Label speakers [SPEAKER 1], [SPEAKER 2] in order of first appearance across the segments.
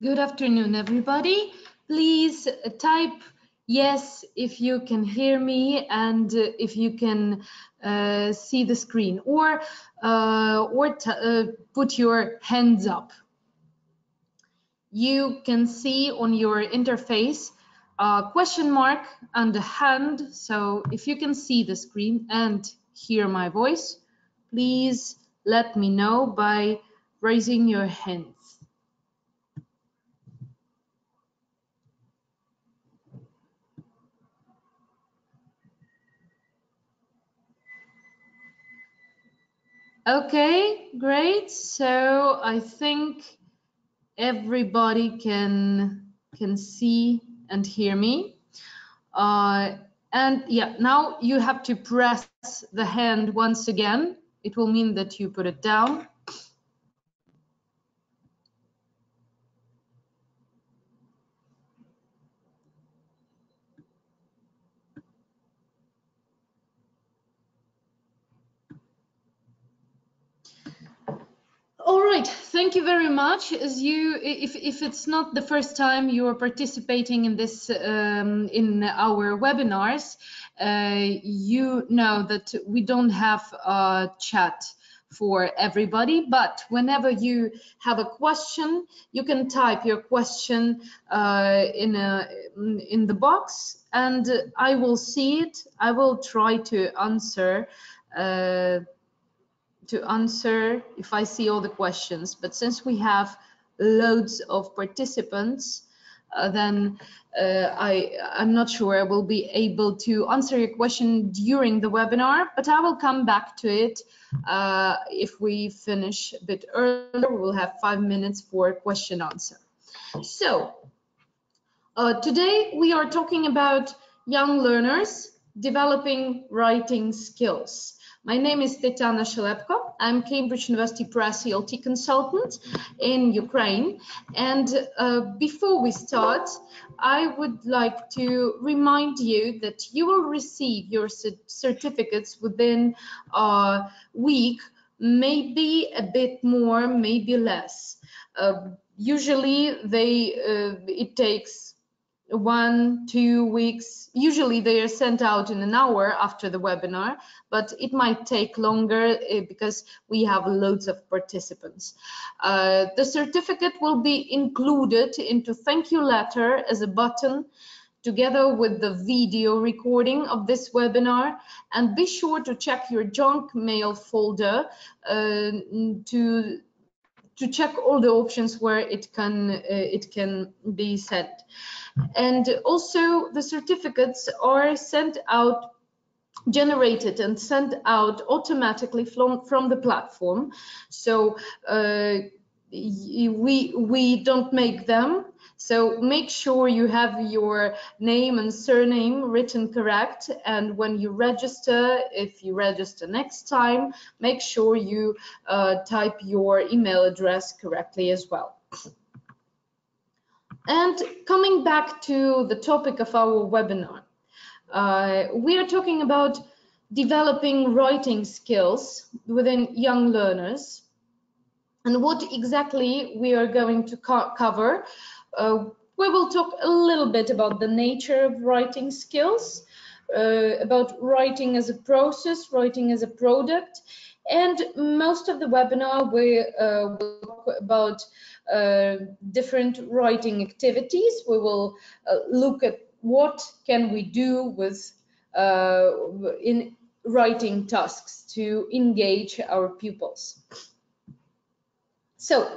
[SPEAKER 1] Good afternoon, everybody. Please type yes if you can hear me and if you can see the screen, or put your hands up. You can see on your interface a question mark and a hand. So if you can see the screen and hear my voice, please let me know by raising your hands. Okay, great. So I think everybody can see and hear me. And yeah, now you have to press the hand once again. It will mean that you put it down. All right, thank you very much. As you, if it's not the first time you are participating in this in our webinars, you know that we don't have a chat for everybody, but whenever you have a question, you can type your question in the box, and I will see it. I will try to answer. If I see all the questions, but since we have loads of participants, then I'm not sure I will be able to answer your question during the webinar, but I will come back to it if we finish a bit earlier. We will have 5 minutes for question answer. So today we are talking about young learners developing writing skills. My name is Tetyana Šelепко. I'm Cambridge University Press ELT consultant in Ukraine. And before we start, I would like to remind you that you will receive your certificates within a week, maybe a bit more, maybe less. Usually it takes 1-2 weeks. Usually they are sent out in an hour after the webinar, but it might take longer because we have loads of participants. The certificate will be included into thank you letter as a button, together with the video recording of this webinar. And be sure to check your junk mail folder to check all the options where it can be sent. And also the certificates are generated and sent out automatically from the platform. So we don't make them. So make sure you have your name and surname written correct. And when you register, if you register next time, make sure you type your email address correctly as well. And coming back to the topic of our webinar, we are talking about developing writing skills within young learners. And what exactly we are going to cover, we will talk a little bit about the nature of writing skills, about writing as a process, writing as a product, and most of the webinar we will talk about different writing activities. We will look at what can we do with in writing tasks to engage our pupils. So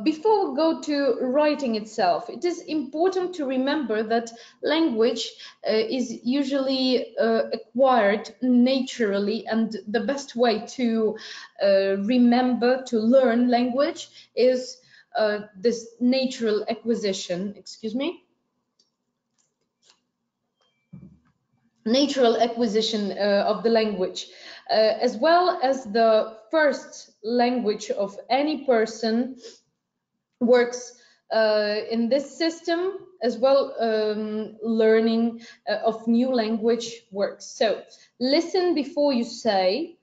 [SPEAKER 1] before we go to writing itself, it is important to remember that language is usually acquired naturally, and the best way to remember, to learn language is this natural acquisition, natural acquisition of the language, as well as the first language of any person works in this system as well. Learning of new language works. So listen before you say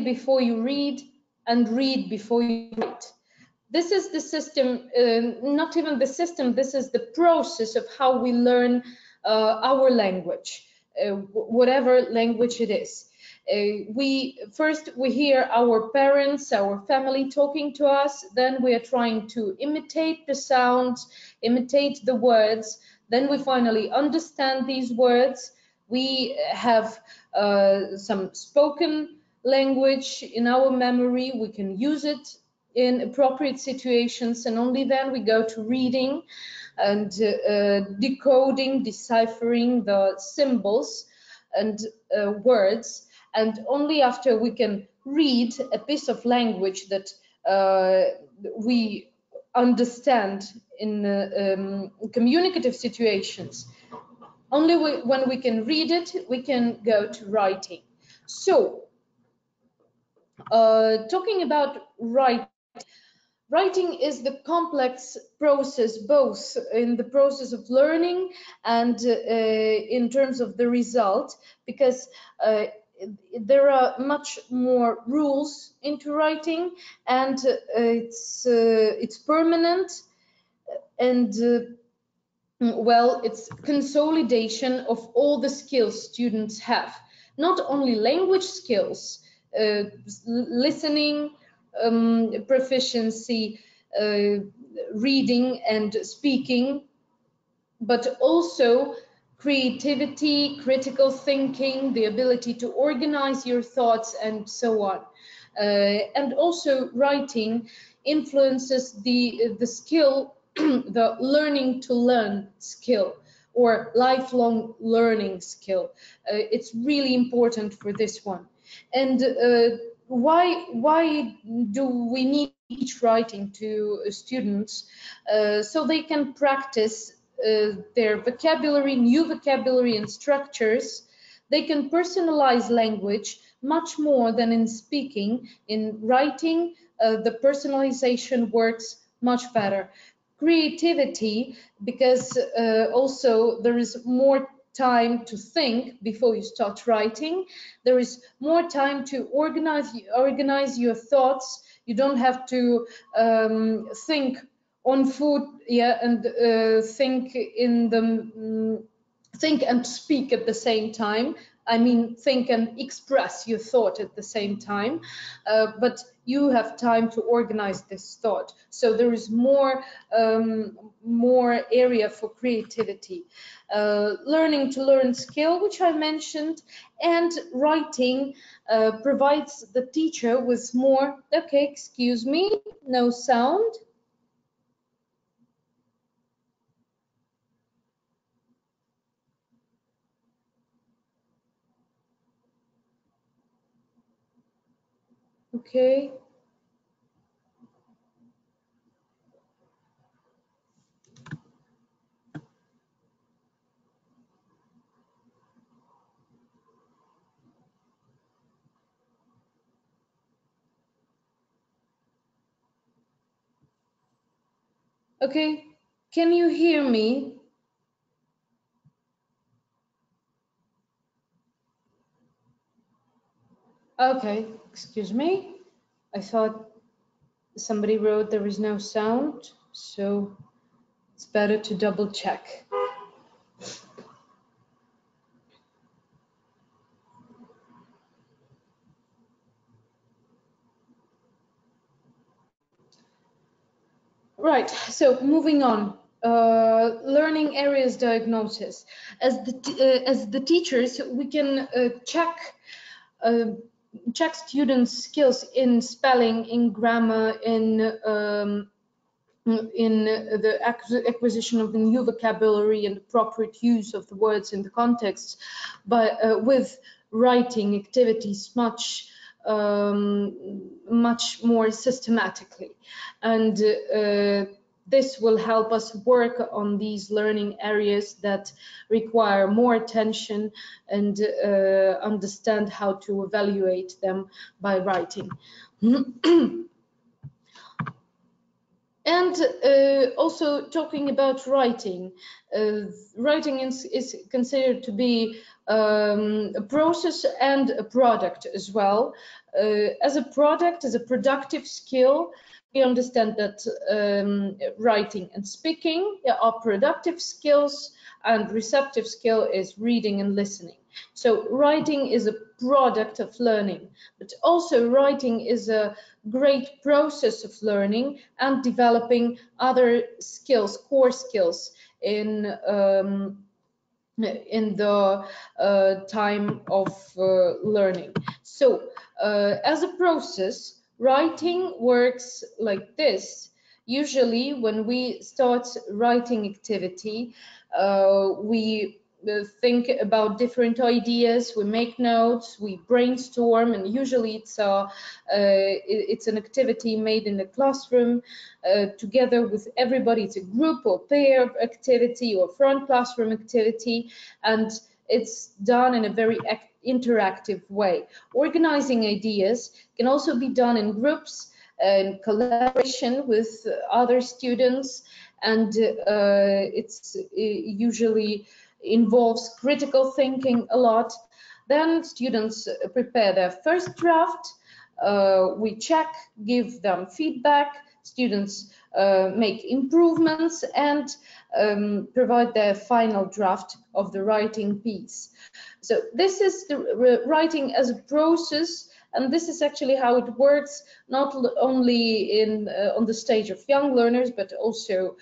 [SPEAKER 1] before you read, and read before you write. this is the system, not even the system, this is the process of how we learn our language, whatever language it is. We hear our parents, our family talking to us, then we are trying to imitate the sounds, imitate the words, then we finally understand these words. We have some spoken language in our memory, we can use it in appropriate situations, and only then we go to reading and decoding, deciphering the symbols and words, and only after we can read a piece of language that we understand in communicative situations, only when we can read it, we can go to writing. So, talking about writing is the complex process, both in the process of learning and in terms of the result, because there are much more rules into writing, and it's permanent, and well, it's consolidation of all the skills students have, not only language skills, listening, proficiency, reading and speaking, but also creativity, critical thinking, the ability to organize your thoughts, and so on. And also writing influences the skill, the learning to learn skill, or lifelong learning skill. It's really important for this one. And why do we need to teach writing to students? So they can practice their vocabulary, new vocabulary and structures. They can personalize language much more than in speaking. In writing, the personalization works much better. Creativity, because also there is more time to think before you start writing. There is more time to organize your thoughts. You don't have to think on foot, yeah, and think and speak at the same time. I mean, think and express your thought at the same time, but you have time to organize this thought. So there is more area for creativity. Learning to learn skill, which I mentioned, and writing provides the teacher with more, okay, excuse me, no sound. Okay. Okay, can you hear me? Okay, excuse me. I thought somebody wrote there is no sound, so it's better to double check. Right, so moving on. Learning areas diagnosis. As the teachers, we can check students' skills in spelling, in grammar, in the acquisition of the new vocabulary and appropriate use of the words in the context, but with writing activities much more systematically, and this will help us work on these learning areas that require more attention and understand how to evaluate them by writing. And also talking about writing, writing is considered to be a process and a product as well. As a product, as a productive skill, we understand that writing and speaking are productive skills, and receptive skill is reading and listening. So writing is a product of learning, but also writing is a great process of learning and developing other skills, core skills in the time of learning. So as a process, writing works like this. Usually when we start writing activity, we think about different ideas, we make notes, we brainstorm, and usually it's an activity made in a classroom together with everybody. It's a group or pair activity or front classroom activity, and it's done in a very interactive way. Organizing ideas can also be done in groups, in collaboration with other students, and it's usually involves critical thinking a lot. Then students prepare their first draft, we check, give them feedback, students make improvements, and provide their final draft of the writing piece. So this is the writing as a process, and this is actually how it works, not only in on the stage of young learners, but also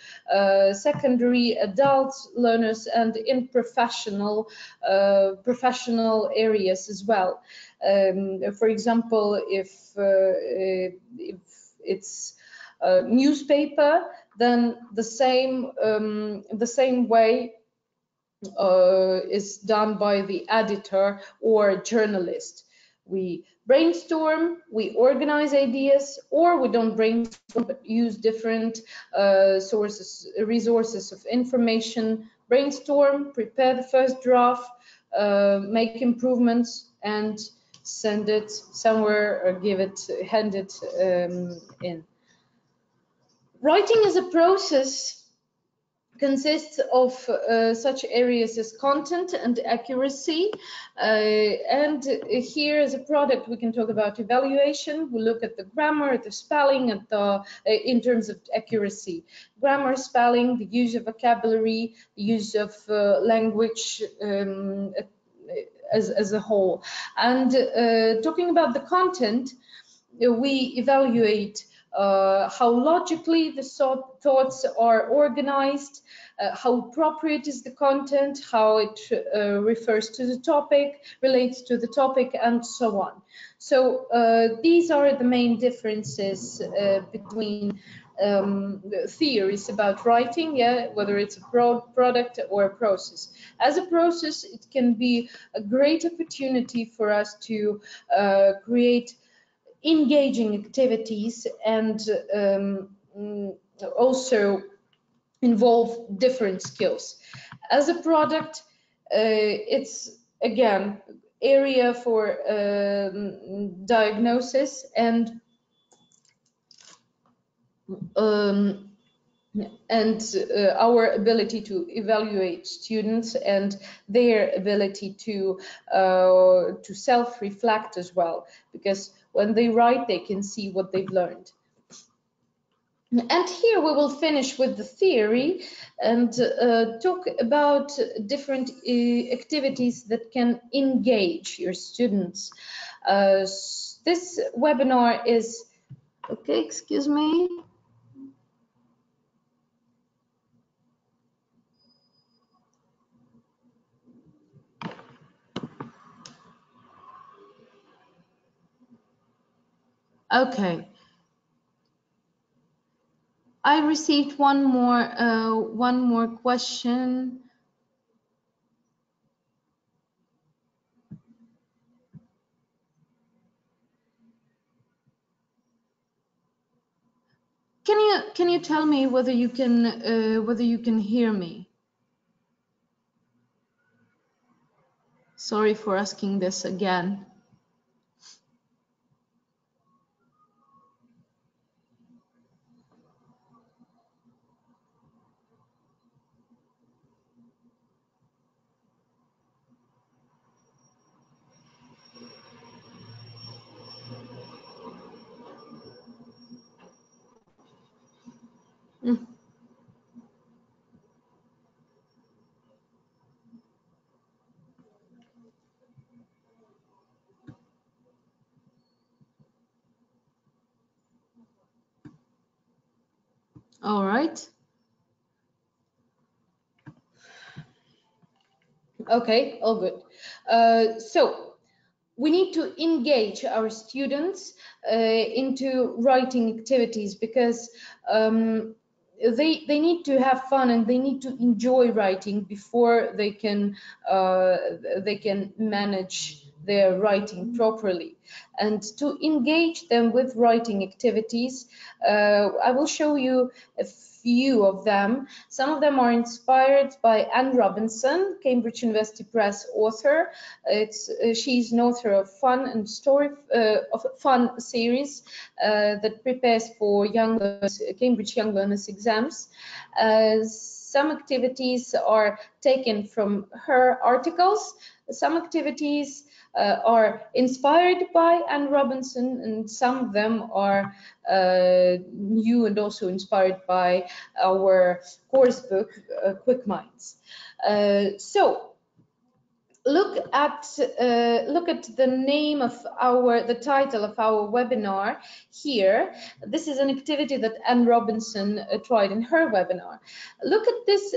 [SPEAKER 1] secondary adult learners and in professional areas as well. For example, if it's a newspaper, then the same way is done by the editor or journalist. We brainstorm, we organize ideas, or we don't brainstorm but use different resources of information. Brainstorm, prepare the first draft, make improvements, and send it somewhere or hand it in. Writing as a process consists of such areas as content and accuracy, and here as a product we can talk about evaluation. We look at the grammar, the spelling, and in terms of accuracy, grammar, spelling, the use of vocabulary, the use of language as a whole. And talking about the content, we evaluate how logically the thoughts are organized, how appropriate is the content, how it refers to the topic, relates to the topic, and so on. So these are the main differences between theories about writing, whether it's a product or a process. As a process, it can be a great opportunity for us to create engaging activities and also involve different skills. As a product, it's again area for diagnosis and our ability to evaluate students and their ability to self-reflect as well, because when they write, they can see what they've learned. And here we will finish with the theory and talk about different activities that can engage your students. This webinar is, okay, excuse me. Okay. I received one more question. Can you tell me whether you can hear me? Sorry for asking this again. All right. Okay, all good. So we need to engage our students into writing activities, because they need to have fun and they need to enjoy writing before they can manage their writing properly. And to engage them with writing activities, I will show you a few of them. Some of them are inspired by Anne Robinson, Cambridge University Press author. She's an author of fun and story of fun series that prepares for young learners, Cambridge Young Learners exams. Some activities are taken from her articles. Some activities are inspired by Anne Robinson, and some of them are new and also inspired by our course book, Quick Minds. So look at the name of the title of our webinar here. This is an activity that Anne Robinson tried in her webinar. Look at this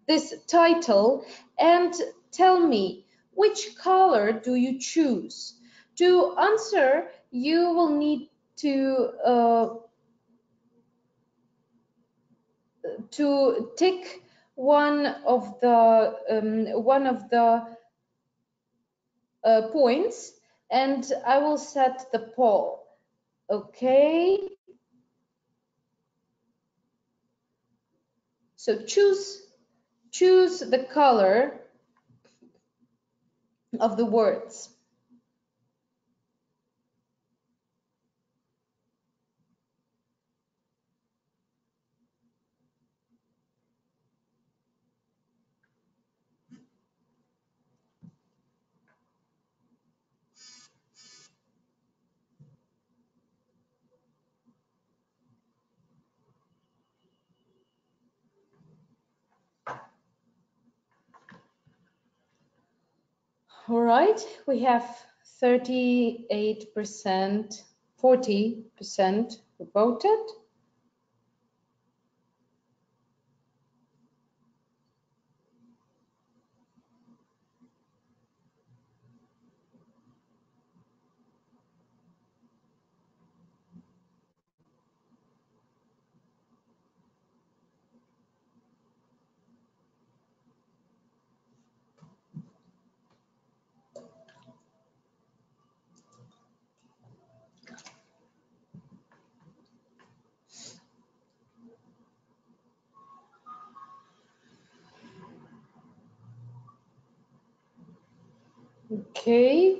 [SPEAKER 1] this title and tell me, which color do you choose? To answer, you will need to tick one of the points, and I will set the poll. Okay. So choose the color of the words. All right, we have 38%, 40% voted. Okay,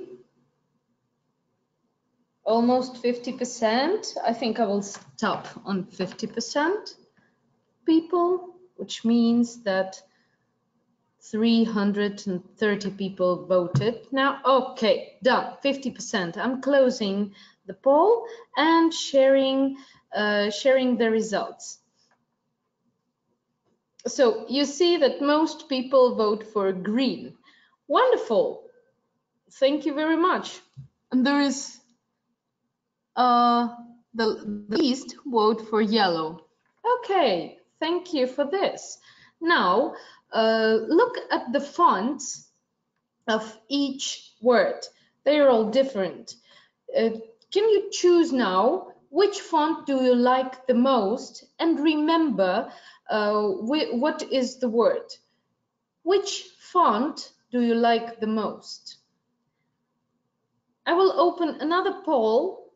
[SPEAKER 1] almost 50%. I think I will stop on 50% people, which means that 330 people voted. Now, okay, done, 50%. I'm closing the poll and sharing the results. So you see that most people vote for green. Wonderful. Thank you very much. And there is the least vote for yellow. Okay, thank you for this. Now, look at the fonts of each word. They are all different. Can you choose now which font do you like the most, and remember what is the word? Which font do you like the most? I will open another poll,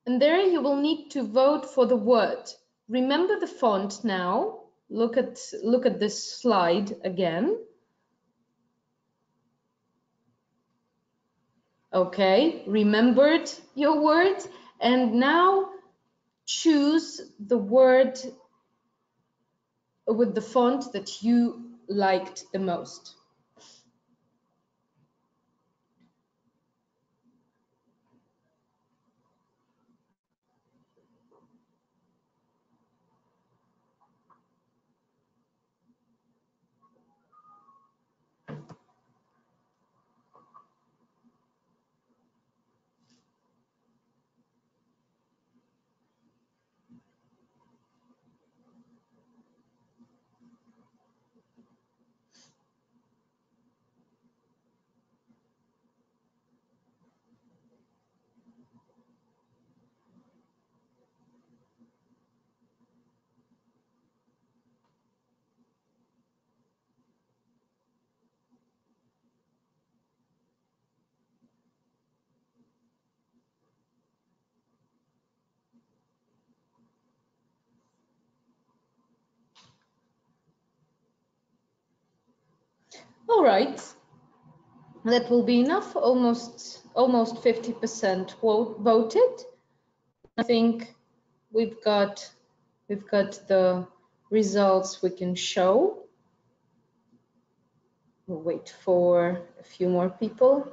[SPEAKER 1] and there you will need to vote for the word. Remember the font now. Look at this slide again. Okay, remembered your word, and now choose the word with the font that you liked the most. All right, that will be enough. Almost 50% voted. I think we've got the results we can show. We'll wait for a few more people.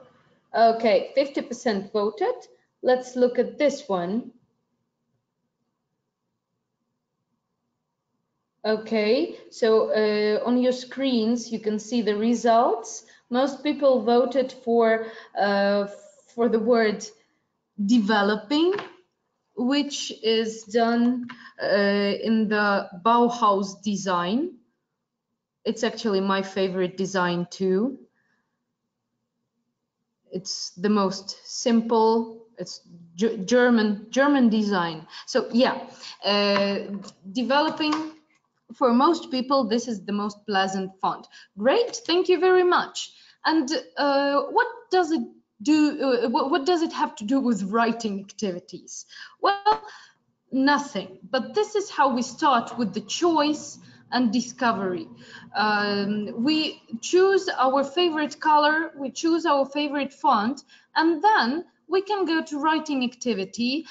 [SPEAKER 1] Okay, 50% voted. Let's look at this one. Okay, so on your screens you can see the results. Most people voted for the word developing, which is done in the Bauhaus design. It's actually my favorite design too. It's the most simple. It's German design. So yeah, developing. For most people, this is the most pleasant font. Great, thank you very much. And what does it do? What does it have to do with writing activities? Well, nothing. But this is how we start with the choice and discovery. We choose our favorite color, we choose our favorite font, and then we can go to writing activity,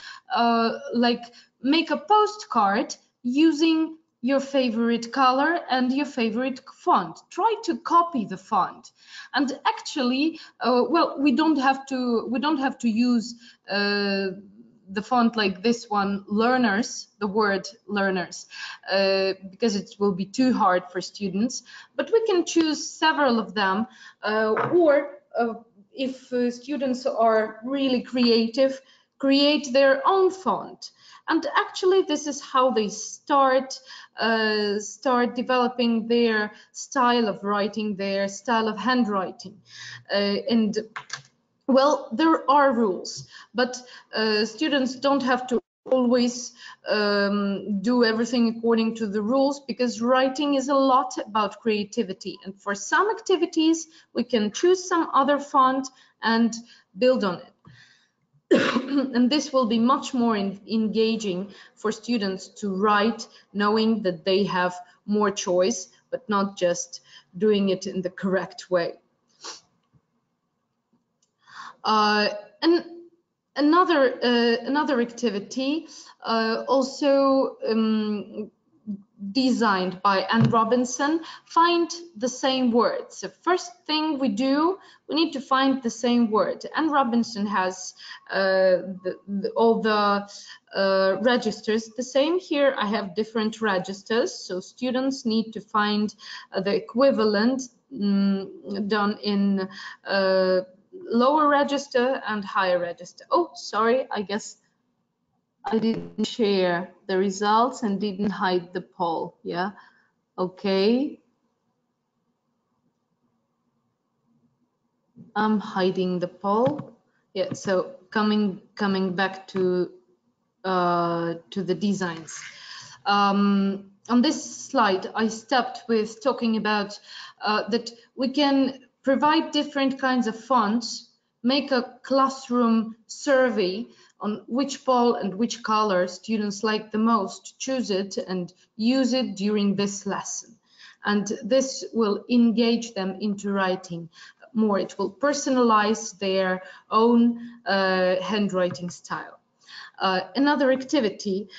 [SPEAKER 1] like make a postcard using your favorite color and your favorite font. Try to copy the font, and actually, well, we don't have to use the font like this one, learners, the word learners, because it will be too hard for students. But we can choose several of them, or if students are really creative, create their own font. And actually, this is how they start developing their style of writing, their style of handwriting. And well, there are rules, but students don't have to always do everything according to the rules, because writing is a lot about creativity. And for some activities, we can choose some other font and build on it. And this will be much more engaging for students to write, knowing that they have more choice, but not just doing it in the correct way. And another activity, also designed by Anne Robinson, find the same word. So first thing we do, we need to find the same word. Anne Robinson has all the registers the same. Here I have different registers, so students need to find the equivalent done in lower register and higher register. Oh, sorry, I guess I didn't share the results and didn't hide the poll. Yeah, okay. I'm hiding the poll. Yeah, so coming back to the designs. On this slide, I stepped with talking about that we can provide different kinds of fonts, make a classroom survey on which poll and which color students like the most, choose it and use it during this lesson. And this will engage them into writing more. It will personalize their own handwriting style. Another activity,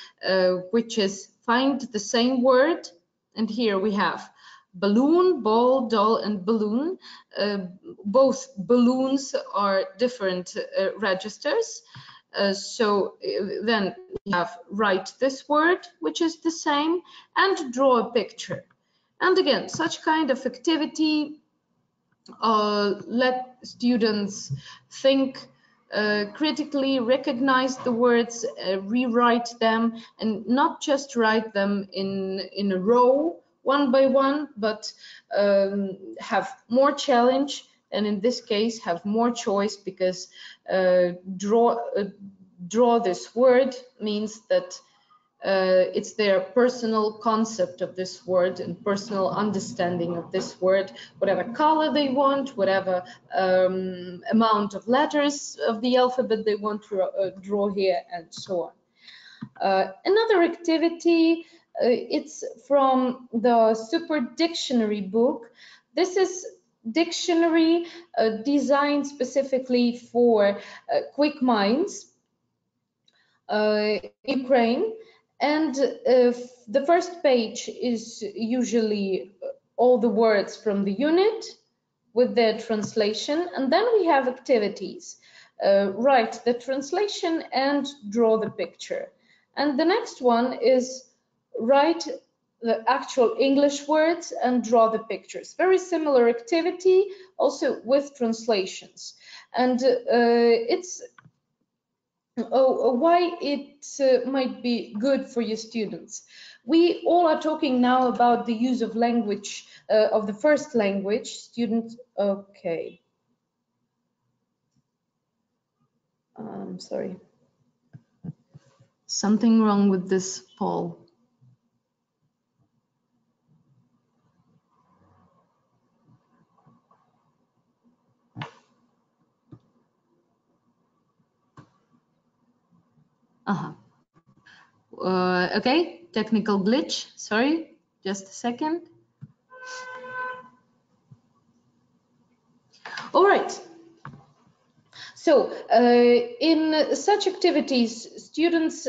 [SPEAKER 1] which is find the same word, and here we have balloon, ball, doll, and balloon. Both balloons are different registers. So then we have write this word, which is the same, and draw a picture. And again, such kind of activity let students think critically, recognize the words, rewrite them, and not just write them in a row, one by one, but have more challenge, and in this case have more choice, because draw this word means that it's their personal concept of this word and personal understanding of this word, whatever color they want, whatever amount of letters of the alphabet they want to draw here, and so on. Another activity, it's from the Super Dictionary book. This is dictionary designed specifically for quick minds in Ukraine. And the first page is usually all the words from the unit with their translation, and then we have activities. Write the translation and draw the picture. And the next one is write the actual English words and draw the pictures. Very similar activity, also with translations. And it's why it might be good for your students. We all are talking now about the use of language, of the first language. Students, okay. I'm sorry. Something wrong with this poll. Okay, technical glitch, sorry, just a second. All right. So in such activities, students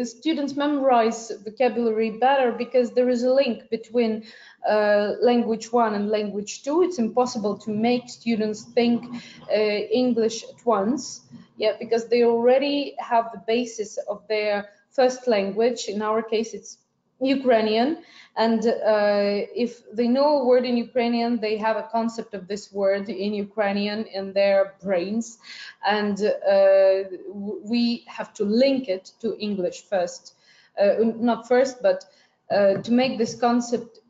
[SPEAKER 1] students memorize vocabulary better because there is a link between language 1 and language 2. It's impossible to make students think English at once, yeah, because they already have the basis of their first language. In our case, it's Ukrainian, and if they know a word in Ukrainian, they have a concept of this word in Ukrainian in their brains, and we have to link it to English first, not first, but to make this concept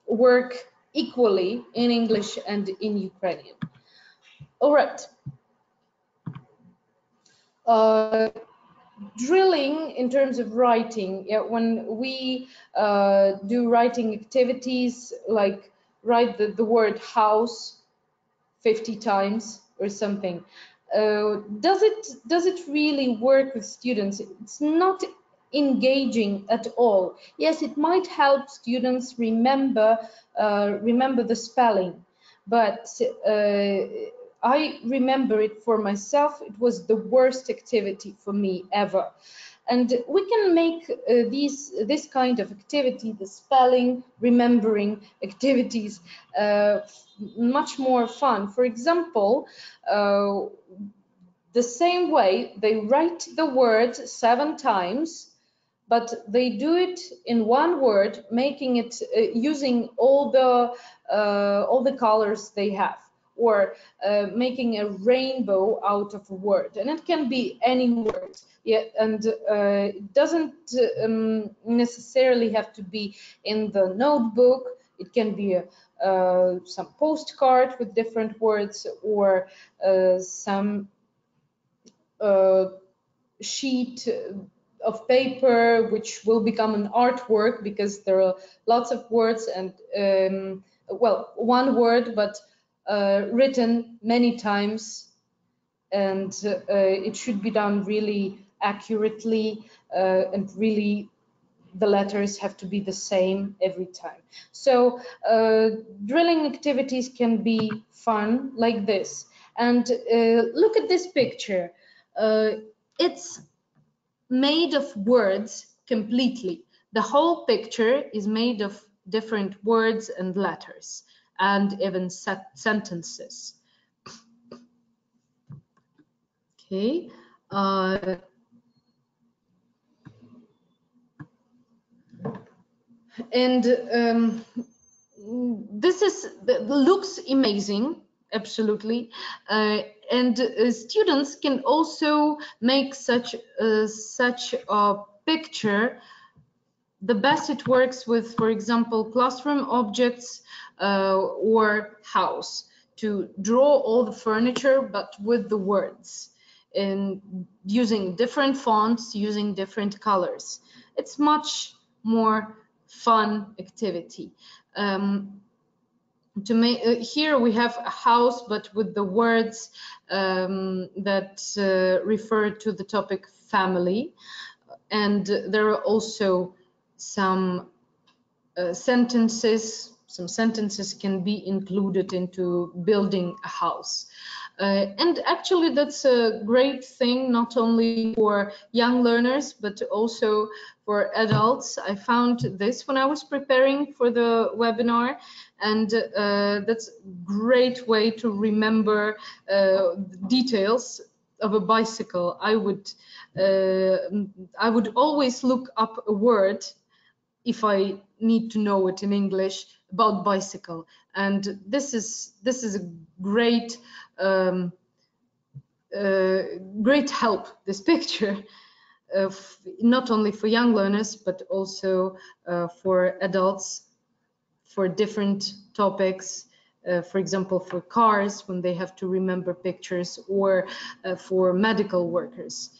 [SPEAKER 1] work equally in English and in Ukrainian. All right. Drilling in terms of writing, yeah, when we do writing activities like write the word house 50 times or something, does it really work with students? It's not engaging at all. Yes, it might help students remember the spelling, but I remember it for myself. It was the worst activity for me ever. And we can make this kind of activity, the spelling, remembering activities, much more fun. For example, the same way they write the word 7 times, but they do it in one word, making it using all the colors they have, or making a rainbow out of a word, and it can be any word, yeah, and it doesn't necessarily have to be in the notebook. It can be some postcard with different words, or some sheet of paper which will become an artwork, because there are lots of words and well, one word, but written many times, and it should be done really accurately, and really the letters have to be the same every time. So drilling activities can be fun like this. And look at this picture. It's made of words completely. The whole picture is made of different words and letters, and even sentences. Okay. And this looks amazing, absolutely. And students can also make such a picture. The best it works with, for example, classroom objects or house, to draw all the furniture, but with the words, and using different fonts, using different colors. It's much more fun activity. To make here we have a house, but with the words that refer to the topic family, and there are also some sentences some sentences can be included into building a house. And actually that's a great thing, not only for young learners, but also for adults. I found this when I was preparing for the webinar, and that's a great way to remember details of a bicycle. I would always look up a word if I need to know it in English about bicycle, and this is a great great help, this picture, not only for young learners but also for adults, for different topics, for example for cars when they have to remember pictures, or for medical workers.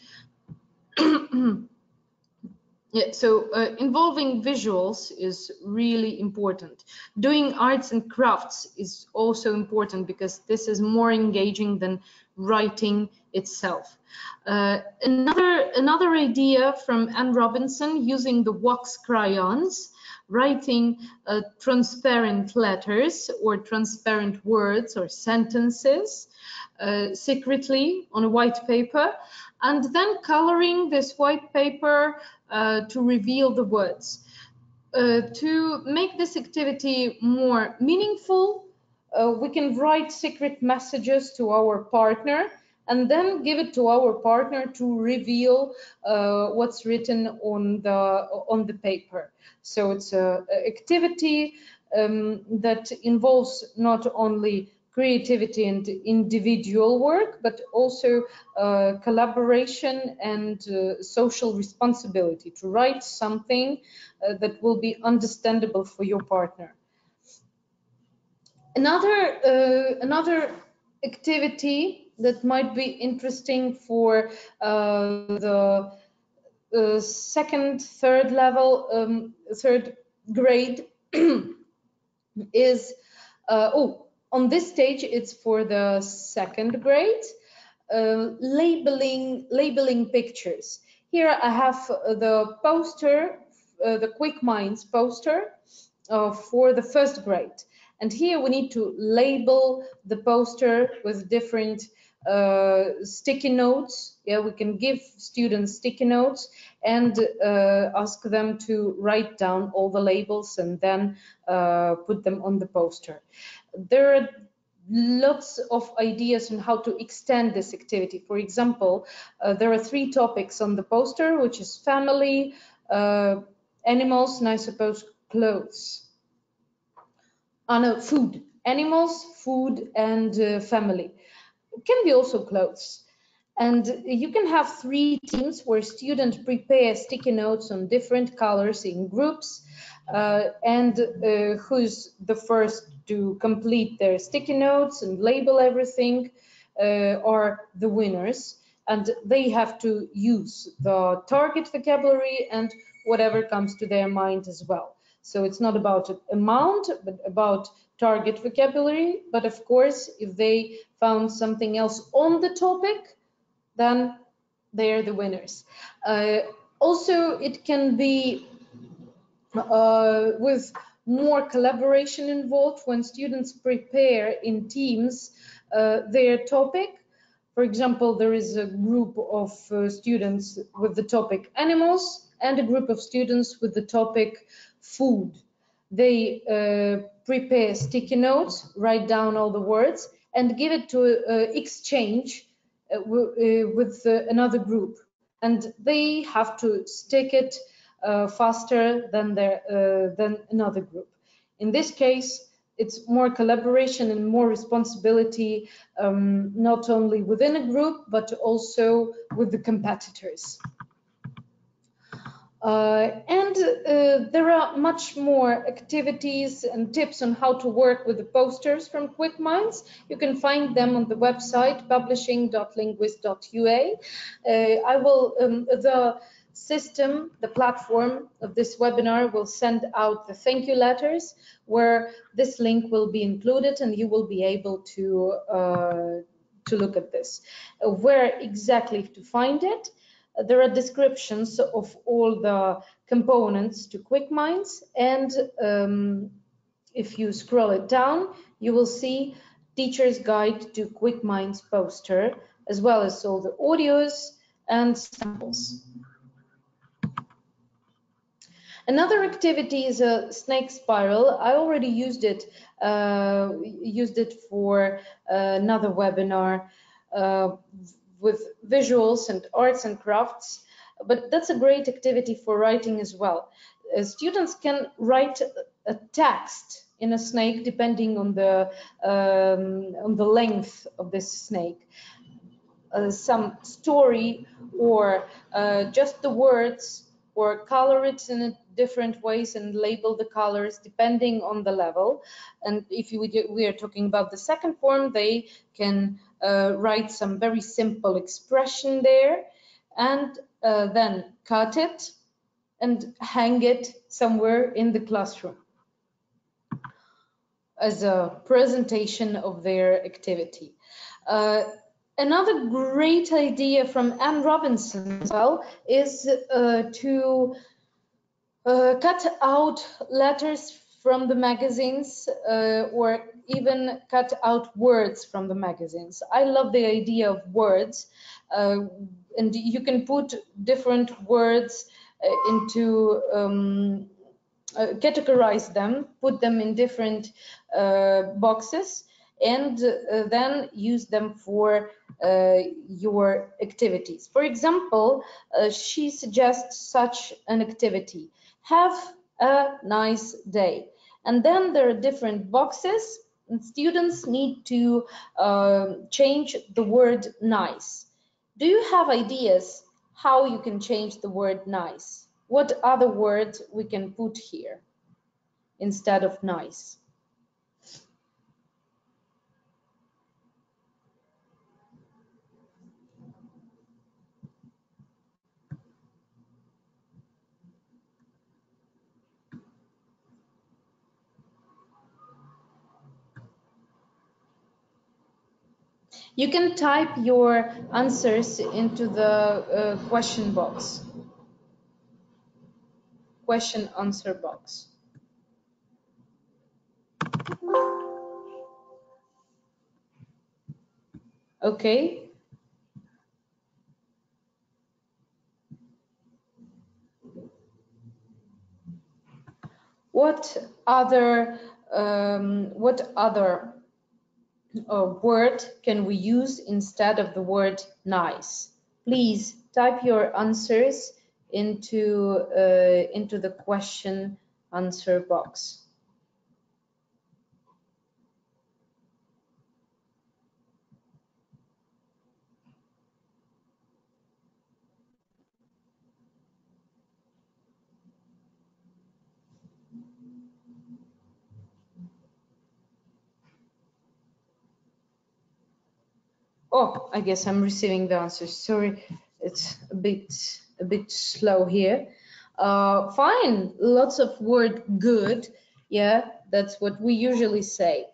[SPEAKER 1] Yeah, so involving visuals is really important. Doing arts and crafts is also important because this is more engaging than writing itself. Another idea from Anne Robinson, using the wax crayons, writing transparent letters or transparent words or sentences secretly on a white paper, and then coloring this white paper to reveal the words. To make this activity more meaningful, we can write secret messages to our partner and then give it to our partner to reveal what's written on the paper. So it's an activity that involves not only creativity and individual work, but also collaboration and social responsibility to write something that will be understandable for your partner. Another activity that might be interesting for the second, third level, third grade is on this stage, it's for the second grade, labeling pictures. Here I have the poster, the Quick Minds poster for the first grade. And here we need to label the poster with different sticky notes. Yeah, we can give students sticky notes and ask them to write down all the labels and then put them on the poster. There are lots of ideas on how to extend this activity. For example, there are 3 topics on the poster, which is family, animals, and I suppose clothes. No, food. Animals, food, and family. It can be also clothes. And you can have 3 teams where students prepare sticky notes on different colors in groups, and who's the first to complete their sticky notes and label everything are the winners. And they have to use the target vocabulary and whatever comes to their mind as well. So it's not about amount, but about target vocabulary. But of course, if they found something else on the topic, then they're the winners. Also, it can be with more collaboration involved when students prepare in teams their topic. For example, there is a group of students with the topic animals and a group of students with the topic food. They prepare sticky notes, write down all the words, and give it to exchange with another group. And they have to stick it faster than another group. In this case, it's more collaboration and more responsibility, not only within a group, but also with the competitors. There are much more activities and tips on how to work with the posters from Quick Minds. You can find them on the website publishing.linguist.ua. The system, the platform of this webinar will send out the thank you letters where this link will be included, and you will be able to look at this. Where exactly to find it? There are descriptions of all the components to Quick Minds, and if you scroll it down, you will see Teacher's Guide to Quick Minds poster, as well as all the audios and samples. Another activity is a snake spiral. I already used it for another webinar with visuals and arts and crafts, but that's a great activity for writing as well. Students can write a text in a snake depending on the length of this snake. Some story or just the words, or color it in different ways and label the colors depending on the level. And if we are talking about the second form, they can write some very simple expression there, and then cut it and hang it somewhere in the classroom as a presentation of their activity. Another great idea from Anne Robinson as well is to cut out letters from the magazines or even cut out words from the magazines. I love the idea of words, and you can put different words into categorize them, put them in different boxes, and then use them for your activities. For example, she suggests such an activity: have a nice day. And then there are different boxes, and students need to change the word nice. Do you have ideas how you can change the word nice? What other words we can put here instead of nice? You can type your answers into the question box, question answer box. Okay. What other word can we use instead of the word nice? Please type your answers into the question answer box. Oh, I guess I'm receiving the answers. Sorry, it's a bit slow here. Fine, lots of word good. Yeah, that's what we usually say.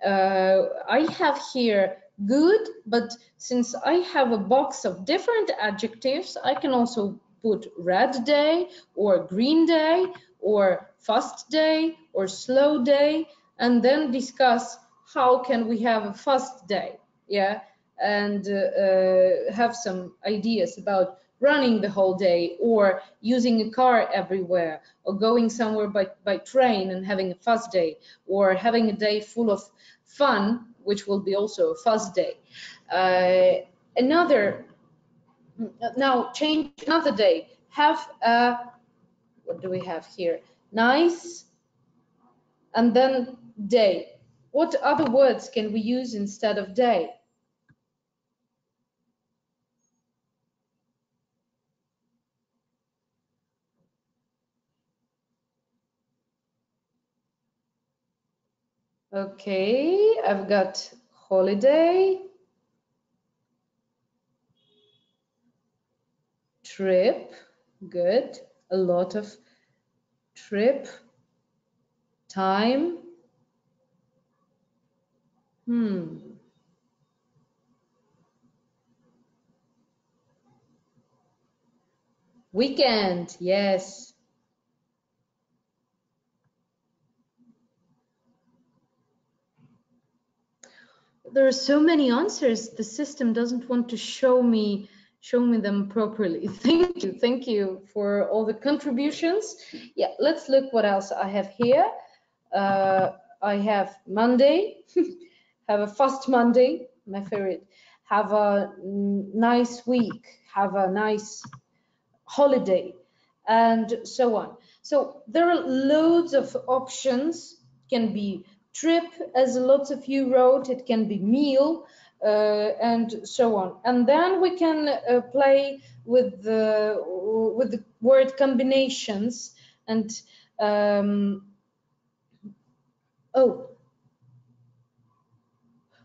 [SPEAKER 1] I have here good, but since I have a box of different adjectives, I can also put red day or green day or fast day or slow day, and then discuss how can we have a fast day. Yeah. And have some ideas about running the whole day, or using a car everywhere, or going somewhere by train and having a fast day, or having a day full of fun, which will be also a fast day. Now change another day. Have a, what do we have here? Nice, and then day. What other words can we use instead of day? Okay, I've got holiday, trip, good, a lot of trip, time, weekend, yes. there are so many answers. The system doesn't want to show me them properly. Thank you for all the contributions. Yeah, let's look what else I have here. I have Monday. Have a fast Monday, my favorite. Have a nice week. Have a nice holiday, and so on. So there are loads of options. Can be trip, as lots of you wrote. It can be meal, and so on. And then we can play with the word combinations. And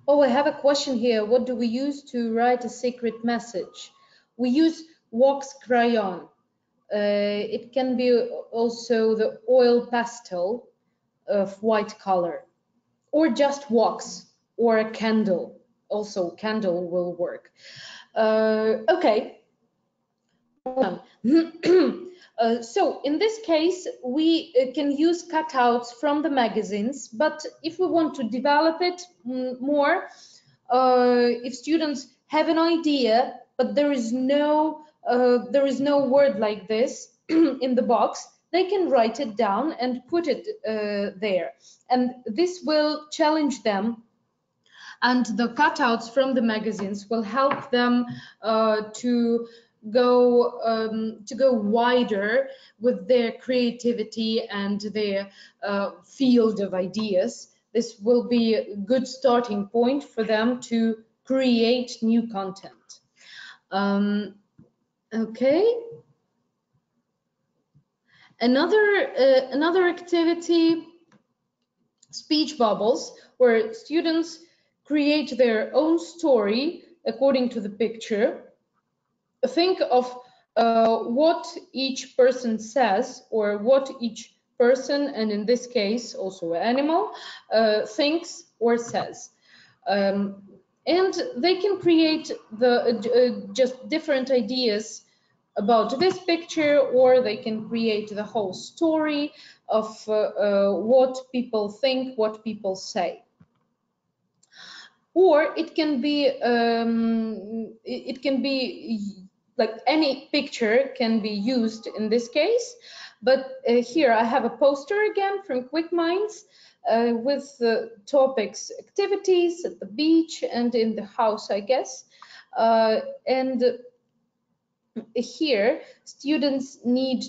[SPEAKER 1] I have a question here. What do we use to write a secret message? We use wax crayon. It can be also the oil pastel of white color, or just wax, or a candle. Also, candle will work. Okay. So in this case, we can use cutouts from the magazines, but if we want to develop it more, if students have an idea, but there is no word like this in the box, they can write it down and put it there, and this will challenge them. And the cutouts from the magazines will help them to go wider with their creativity and their field of ideas. This will be a good starting point for them to create new content. Okay. Another activity, speech bubbles, where students create their own story according to the picture. Think of what each person says, or what each person, and in this case also an animal, thinks or says. And they can create just different ideas about this picture, or they can create the whole story of what people think, what people say. Or it can be like any picture can be used in this case. But here I have a poster again from Quick Minds with topics, activities at the beach and in the house, I guess. And here students will need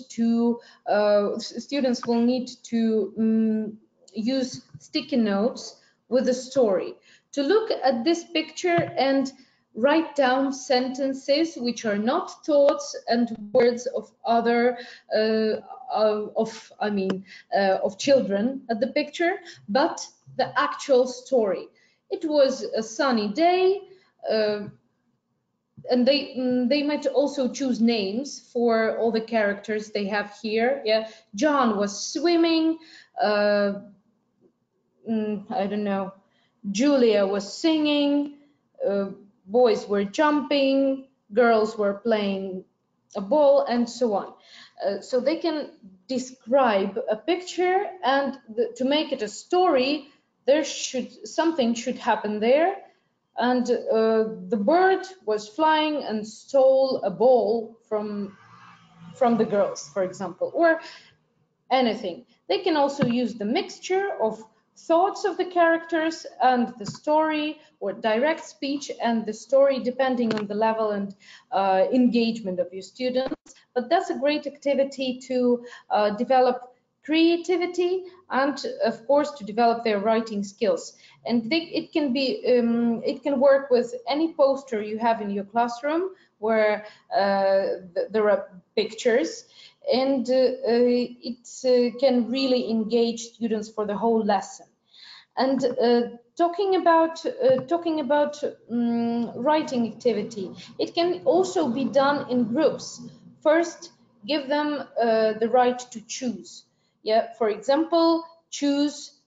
[SPEAKER 1] to use sticky notes with a story to look at this picture and write down sentences which are not thoughts and words of other of children at the picture, but the actual story. It was a sunny day, and they might also choose names for all the characters they have here. Yeah, John was swimming. I don't know. Julia was singing. Boys were jumping. Girls were playing a ball, and so on. So they can describe a picture, and to make it a story, something should happen there. And the bird was flying and stole a ball from the girls, for example, or anything. They can also use the mixture of thoughts of the characters and the story, or direct speech and the story, depending on the level and engagement of your students. But that's a great activity to develop creativity and, of course, to develop their writing skills. And it can work with any poster you have in your classroom where there are pictures, and it can really engage students for the whole lesson. And talking about writing activity, it can also be done in groups. First, give them the right to choose. Yeah, for example, choose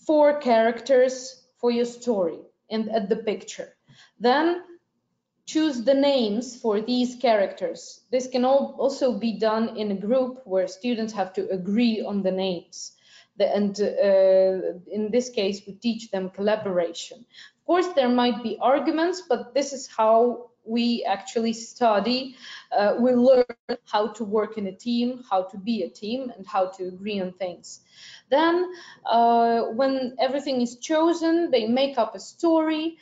[SPEAKER 1] 4 characters for your story and at the picture. Then choose the names for these characters. This can also be done in a group where students have to agree on the names. And in this case, we teach them collaboration. Of course, there might be arguments, but this is how we actually study. We learn how to work in a team, how to be a team, and how to agree on things. Then, when everything is chosen, they make up a story,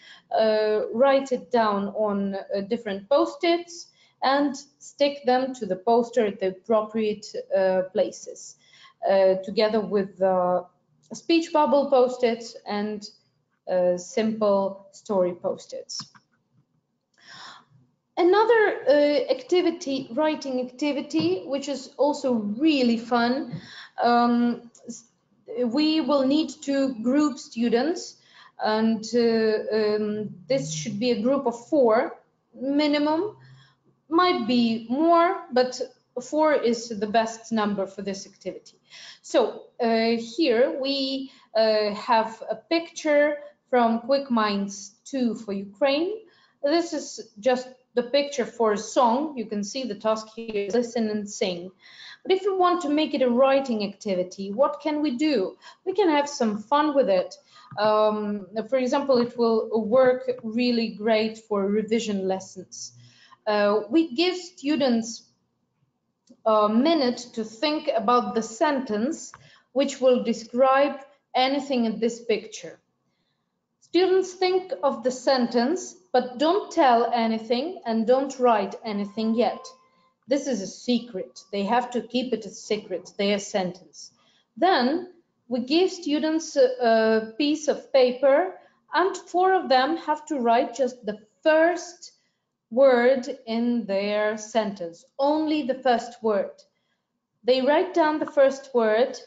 [SPEAKER 1] write it down on different post-its, and stick them to the poster at the appropriate places, together with the speech bubble post-its and simple story post-its. Another activity, writing activity, which is also really fun, we will need to group students, and this should be a group of 4 minimum, might be more, but 4 is the best number for this activity. So here we have a picture from Quick Minds 2 for Ukraine. This is just the picture for a song. You can see the task here is listen and sing. But if you want to make it a writing activity, what can we do? We can have some fun with it. For example, it will work really great for revision lessons. We give students a minute to think about the sentence which will describe anything in this picture. Students think of the sentence, but don't tell anything and don't write anything yet. This is a secret. They have to keep it a secret, their sentence. Then we give students a piece of paper, and 4 of them have to write just the first word in their sentence, only the first word. They write down the first word,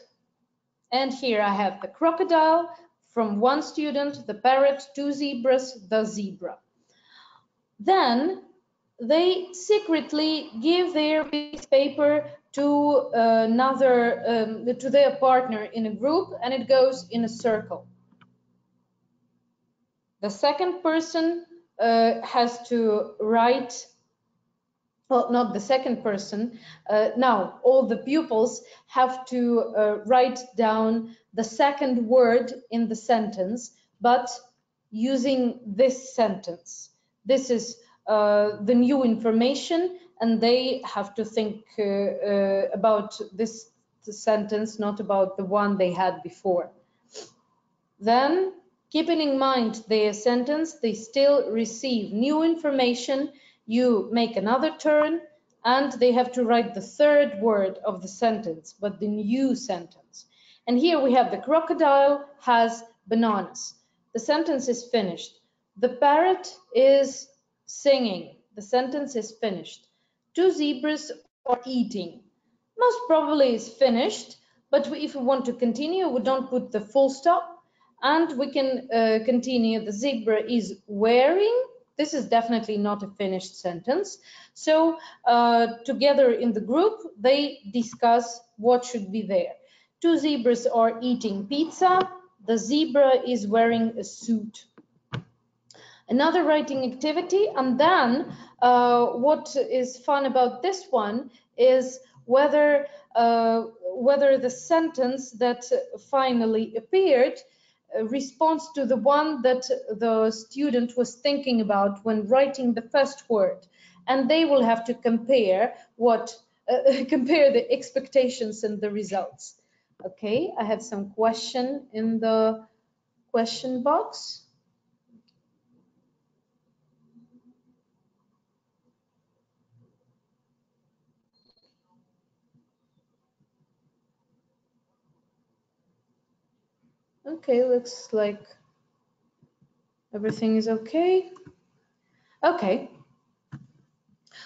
[SPEAKER 1] and here I have the crocodile from 1 student, the parrot, 2 zebras, the zebra. Then they secretly give their piece of paper to to their partner in a group, and it goes in a circle. The second person has to write, well, not the second person, now all the pupils have to write down the second word in the sentence, but using this sentence. This is the new information, and they have to think about this sentence, not about the one they had before. Then, keeping in mind their sentence, they still receive new information. You make another turn, and they have to write the third word of the sentence, but the new sentence. And here we have the crocodile has bananas. The sentence is finished. The parrot is singing. The sentence is finished. 2 zebras are eating. Most probably is finished, but if we want to continue, we don't put the full stop, and we can continue. The zebra is wearing. This is definitely not a finished sentence. So together in the group, they discuss what should be there. 2 zebras are eating pizza. The zebra is wearing a suit. Another writing activity, and then what is fun about this one is whether the sentence that finally appeared responds to the one that the student was thinking about when writing the first word, and they will have to compare compare the expectations and the results. Okay, I have some question in the question box. Okay, looks like everything is okay. Okay,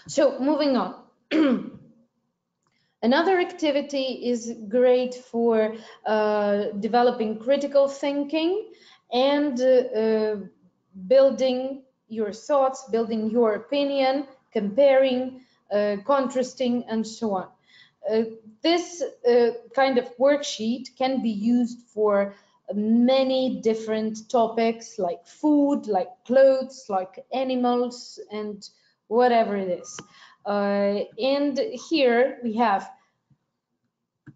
[SPEAKER 1] so moving on. Another activity is great for developing critical thinking and building your thoughts, building your opinion, comparing, contrasting, and so on. This kind of worksheet can be used for many different topics, like food, like clothes, like animals, and whatever it is. And here we have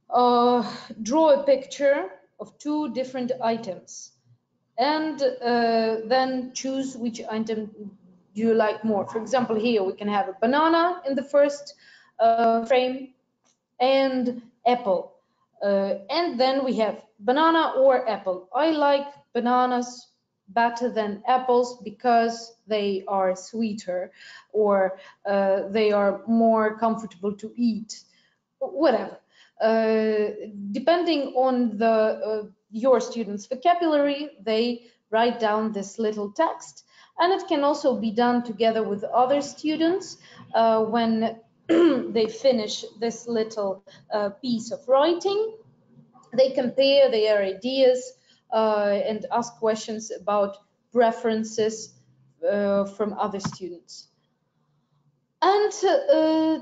[SPEAKER 1] draw a picture of 2 different items. and then choose which item do you like more. For example, here we can have a banana in the first frame and apple. And then we have banana or apple. I like bananas better than apples because they are sweeter, or they are more comfortable to eat, whatever. Depending on the your students' vocabulary, they write down this little text, and it can also be done together with other students when they finish this little piece of writing. They compare their ideas and ask questions about preferences from other students. And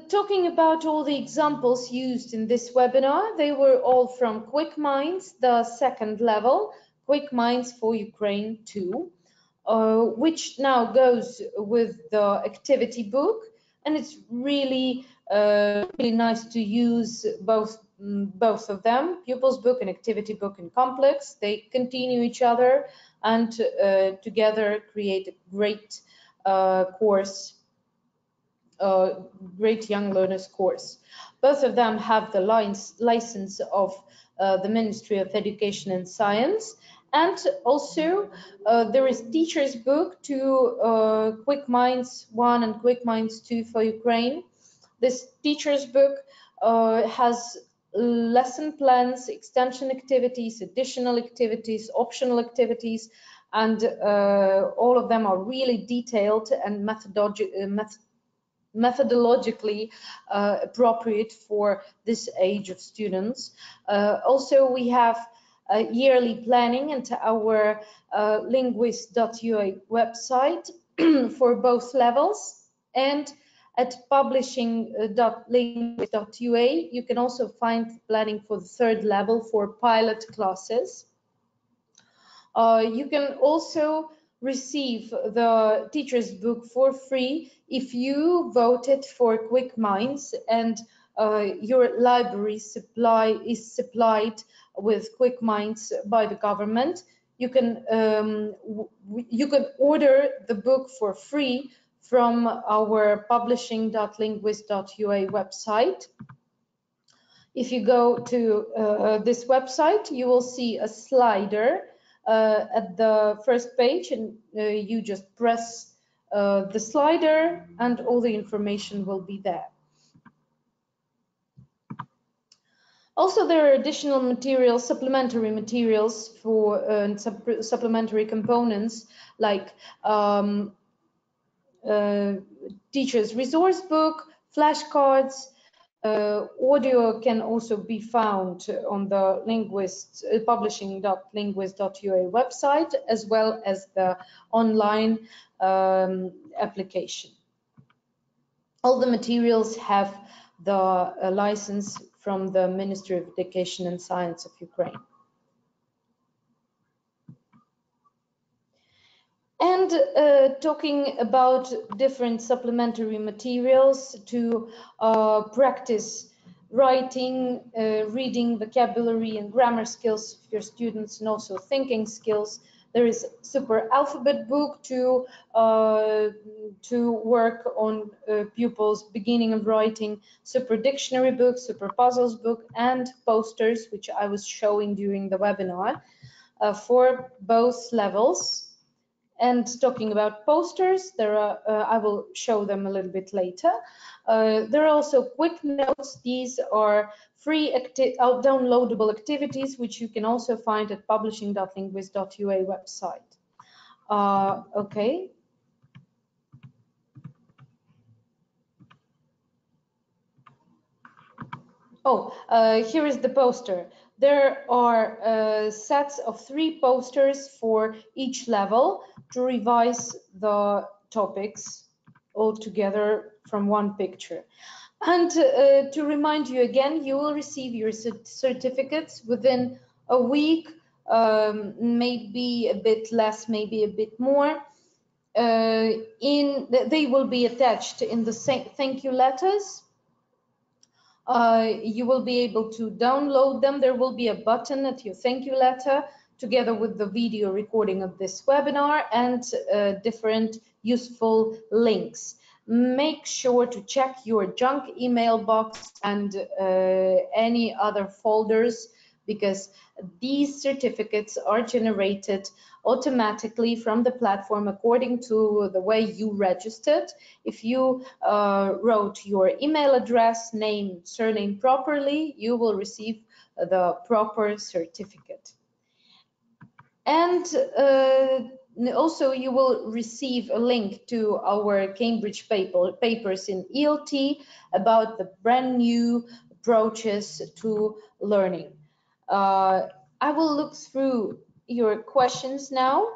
[SPEAKER 1] talking about all the examples used in this webinar, they were all from Quick Minds, the second level, Quick Minds for Ukraine 2, which now goes with the activity book. And it's really, really nice to use both of them, pupils book and activity book in complex. They continue each other and together create a great course, great young learners course. Both of them have the license of the Ministry of Education and Science. And also there is teacher's book to Quick Minds 1 and Quick Minds 2 for Ukraine. This teacher's book has lesson plans, extension activities, additional activities, optional activities, and all of them are really detailed and methodologically appropriate for this age of students. Also, we have yearly planning into our linguist.ua website for both levels, and at publishing.linguist.ua you can also find planning for the third level for pilot classes. You can also receive the teacher's book for free if you voted for Quick Minds and your library is supplied with Quick Minds by the government. You can order the book for free from our publishing.linguist.ua website. If you go to this website, you will see a slider at the first page, and you just press the slider and all the information will be there. Also, there are additional materials, supplementary materials for supplementary components like teacher's resource book, flashcards. Audio can also be found on the publishing.linguist.ua website, as well as the online application. All the materials have the license from the Ministry of Education and Science of Ukraine. And talking about different supplementary materials to practice writing, reading, vocabulary and grammar skills of your students, and also thinking skills. There is Super Alphabet book to work on pupils' beginning of writing, Super Dictionary book, Super Puzzles book, and posters, which I was showing during the webinar for both levels. And talking about posters, there are, I will show them a little bit later. There are also quick notes. These are free downloadable activities, which you can also find at publishing.linguist.ua website. Okay. Oh, here is the poster. There are sets of 3 posters for each level to revise the topics all together from one picture. And to remind you again, you will receive your certificates within a week, maybe a bit less, maybe a bit more. They will be attached in the thank you letters. You will be able to download them. There will be a button at your thank you letter together with the video recording of this webinar and different useful links. Make sure to check your junk email box and any other folders, because these certificates are generated automatically from the platform according to the way you registered. If you wrote your email address, name, surname properly, you will receive the proper certificate. And also you will receive a link to our Cambridge papers in ELT about the brand new approaches to learning. I will look through your questions now.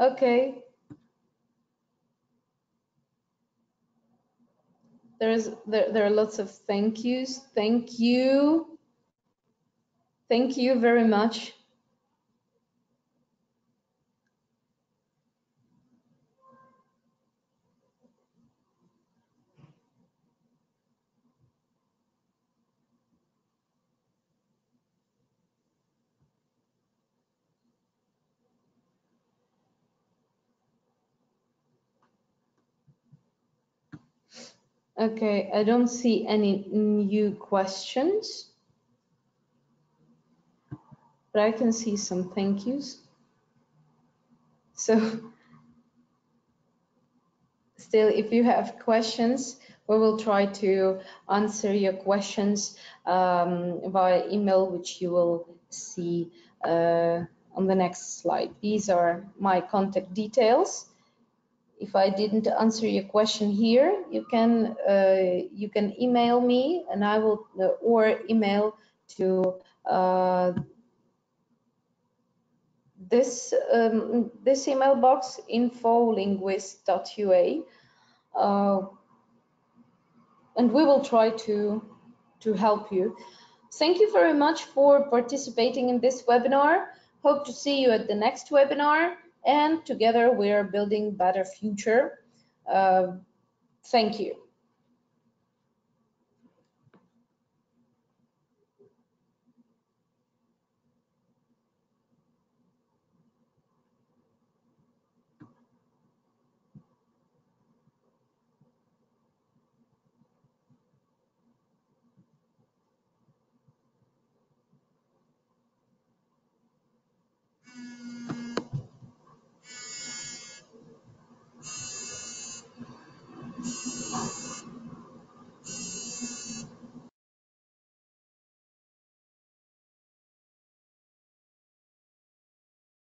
[SPEAKER 1] Okay. There are lots of thank yous. Thank you. Thank you very much. Okay, I don't see any new questions, but I can see some thank yous. So still, if you have questions, we will try to answer your questions via email, which you will see on the next slide. These are my contact details. If I didn't answer your question here, you can email me, and I will or email to this email box, infolinguist.ua, and we will try to help you. Thank you very much for participating in this webinar. Hope to see you at the next webinar, and together we are building a better future. Thank you.